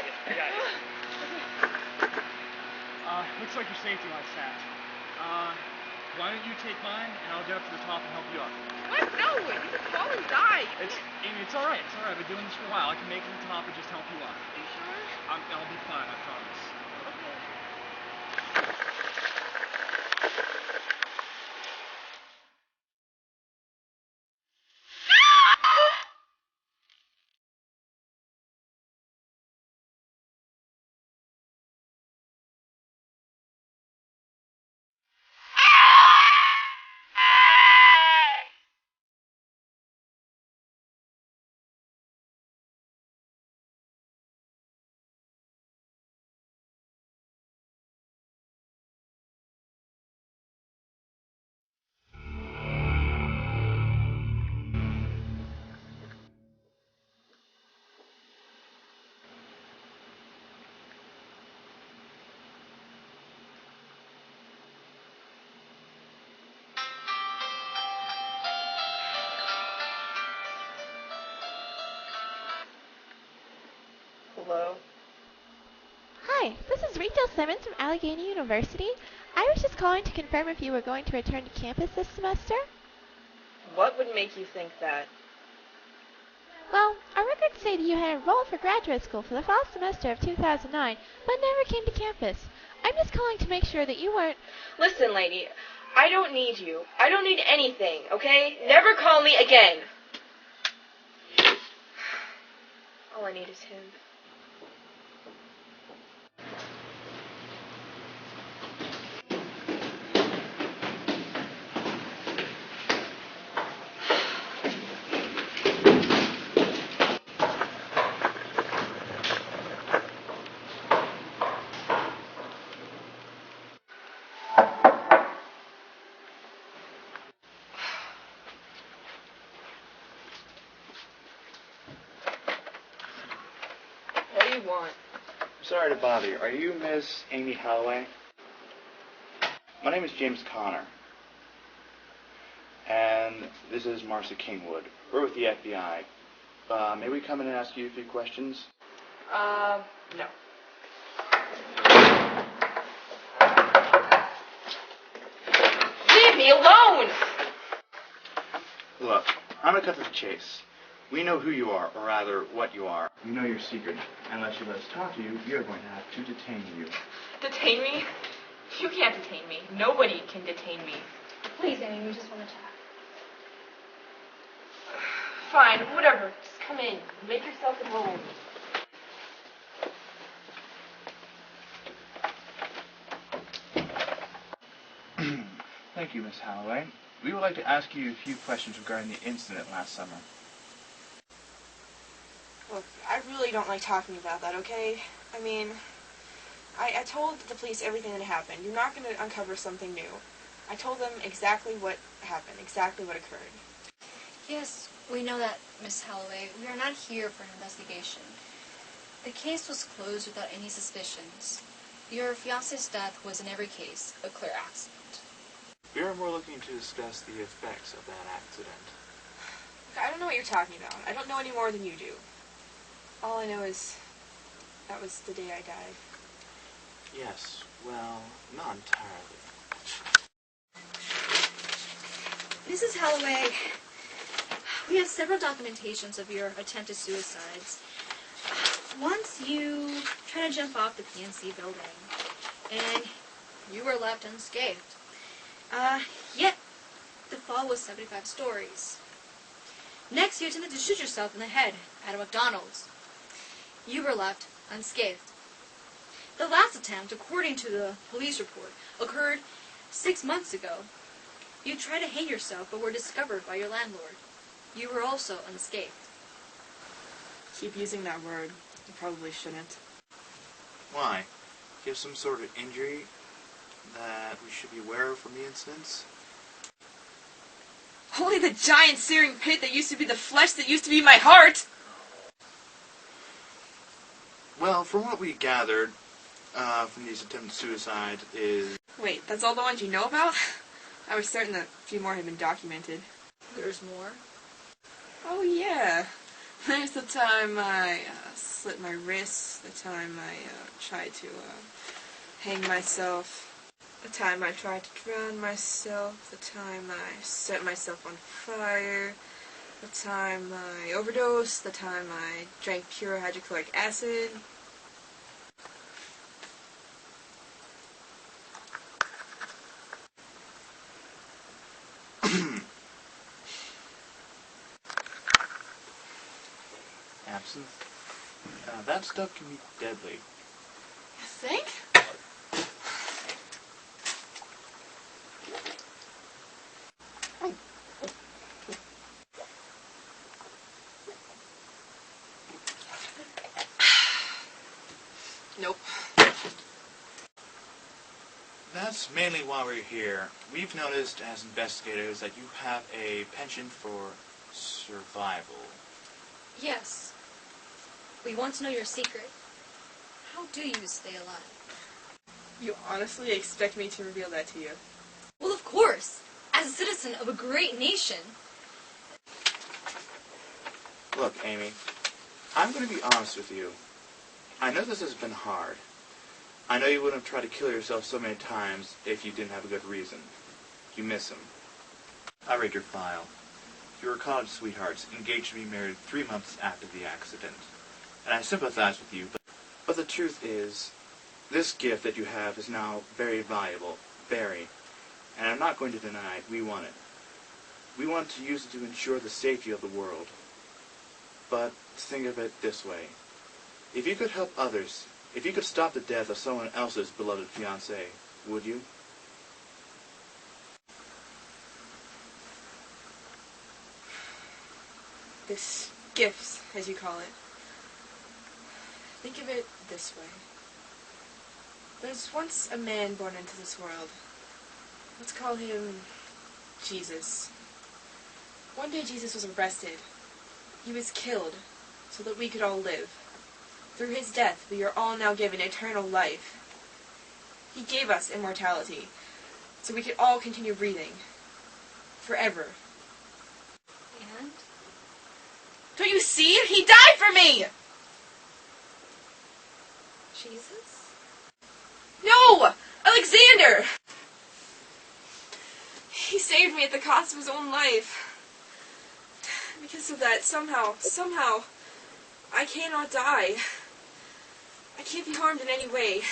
got you. Looks like your safety light's snapped. Why don't you take mine, and I'll get up to the top and help you up. What? No, you could fall and die. Amy, it's all right. I've been doing this for a while. I can make it to the top and just help you up. Are you sure? I'll be fine, I promise. Okay. Hello? Hi, this is Rachel Simmons from Allegheny University. I was just calling to confirm if you were going to return to campus this semester. What would make you think that? Well, our records say that you had enrolled for graduate school for the fall semester of 2009, but never came to campus. I'm just calling to make sure that you weren't... Listen, lady, I don't need you. I don't need anything, okay? Never call me again. All I need is him. What do you want? Sorry to bother you. Are you Miss Amy Holloway? My name is James Connor. And this is Marcia Kingwood. We're with the FBI. May we come in and ask you a few questions? No. Leave me alone! Look, I'm gonna cut to the chase. We know who you are, or rather, what you are. We know your secret. Unless you let us talk to you, we are going to have to detain you. Detain me? You can't detain me. Nobody can detain me. Please, Amy, we just want to chat. Fine, whatever. Just come in. Make yourself at home. Thank you, Miss Holloway. We would like to ask you a few questions regarding the incident last summer. Look, I really don't like talking about that, okay? I mean, I told the police everything that happened. You're not going to uncover something new. I told them exactly what happened, exactly what occurred. Yes, we know that, Miss Holloway. We are not here for an investigation. The case was closed without any suspicions. Your fiance's death was, in every case, a clear accident. We are more looking to discuss the effects of that accident. Look, I don't know what you're talking about. I don't know any more than you do. All I know is that was the day I died. Yes, well, not entirely. Mrs. Holloway, we have several documentations of your attempted suicides. Once you tried to jump off the PNC building, and you were left unscathed. Yet, the fall was 75 stories. Next, you attempted to shoot yourself in the head at a McDonald's. You were left unscathed. The last attempt, according to the police report, occurred 6 months ago. You tried to hang yourself, but were discovered by your landlord. You were also unscathed. Keep using that word. You probably shouldn't. Why? Do you have some sort of injury that we should be aware of from the incidents? Only the giant searing pit that used to be the flesh that used to be my heart! Well, from what we gathered from these attempted suicides is... Wait, that's all the ones you know about? I was certain that a few more had been documented. There's more? Oh yeah. There's the time I slit my wrist, the time I tried to hang myself, the time I tried to drown myself, the time I set myself on fire, the time I overdosed, the time I drank pure hydrochloric acid. Absinthe? That stuff can be deadly. You think? Nope. That's mainly why we're here. We've noticed as investigators that you have a penchant for survival. Yes. We want to know your secret. How do you stay alive? You honestly expect me to reveal that to you? Well, of course. As a citizen of a great nation. Look, Amy, I'm going to be honest with you. I know this has been hard. I know you wouldn't have tried to kill yourself so many times if you didn't have a good reason. You miss him. I read your file. You were college sweethearts, engaged to be married 3 months after the accident. And I sympathize with you, but the truth is, this gift that you have is now very valuable, very. And I'm not going to deny it, we want it. We want to use it to ensure the safety of the world. But think of it this way. If you could help others, if you could stop the death of someone else's beloved fiance, would you? This gift, as you call it. Think of it this way. There's once a man born into this world. Let's call him Jesus. One day Jesus was arrested. He was killed so that we could all live. Through his death, we are all now given eternal life. He gave us immortality, so we could all continue breathing. Forever. And? Don't you see? He died for me! Jesus? No! Alexander! He saved me at the cost of his own life. Because of that, somehow, I cannot die. I can't be harmed in any way.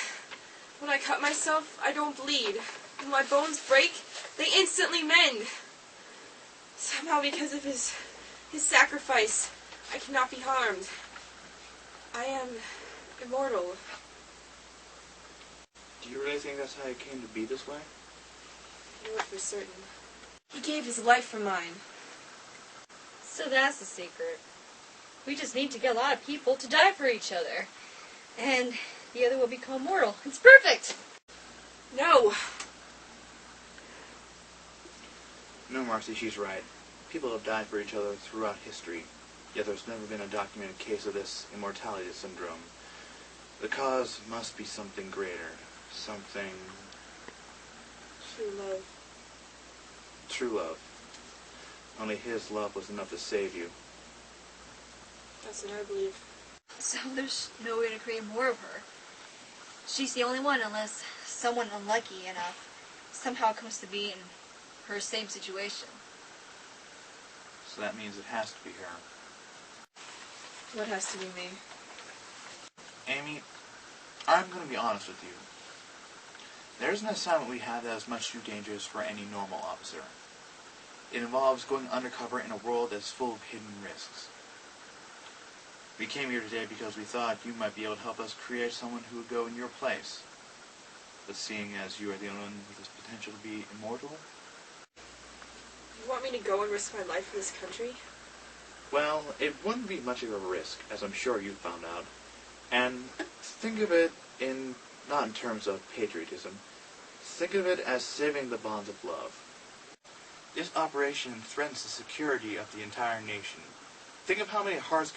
When I cut myself, I don't bleed. When my bones break, they instantly mend. Somehow, because of his sacrifice, I cannot be harmed. I am immortal. Do you really think that's how it came to be this way? I know it for certain. He gave his life for mine. So that's the secret. We just need to get a lot of people to die for each other. And the other will become mortal. It's perfect! No! No, Marcy, she's right. People have died for each other throughout history, yet there's never been a documented case of this immortality syndrome. The cause must be something greater. Something... True love. True love. Only his love was enough to save you. That's what I believe. So there's no way to create more of her. She's the only one unless someone unlucky enough somehow comes to be in her same situation. So that means it has to be her. What has to be me? Amy, I'm going to be honest with you. There isn't an assignment we have that is much too dangerous for any normal officer. It involves going undercover in a world that's full of hidden risks. We came here today because we thought you might be able to help us create someone who would go in your place. But seeing as you are the only one with this potential to be immortal... You want me to go and risk my life for this country? Well, it wouldn't be much of a risk, as I'm sure you found out. And think of it not in terms of patriotism. Think of it as saving the bonds of love. This operation threatens the security of the entire nation. Think of how many hearts could be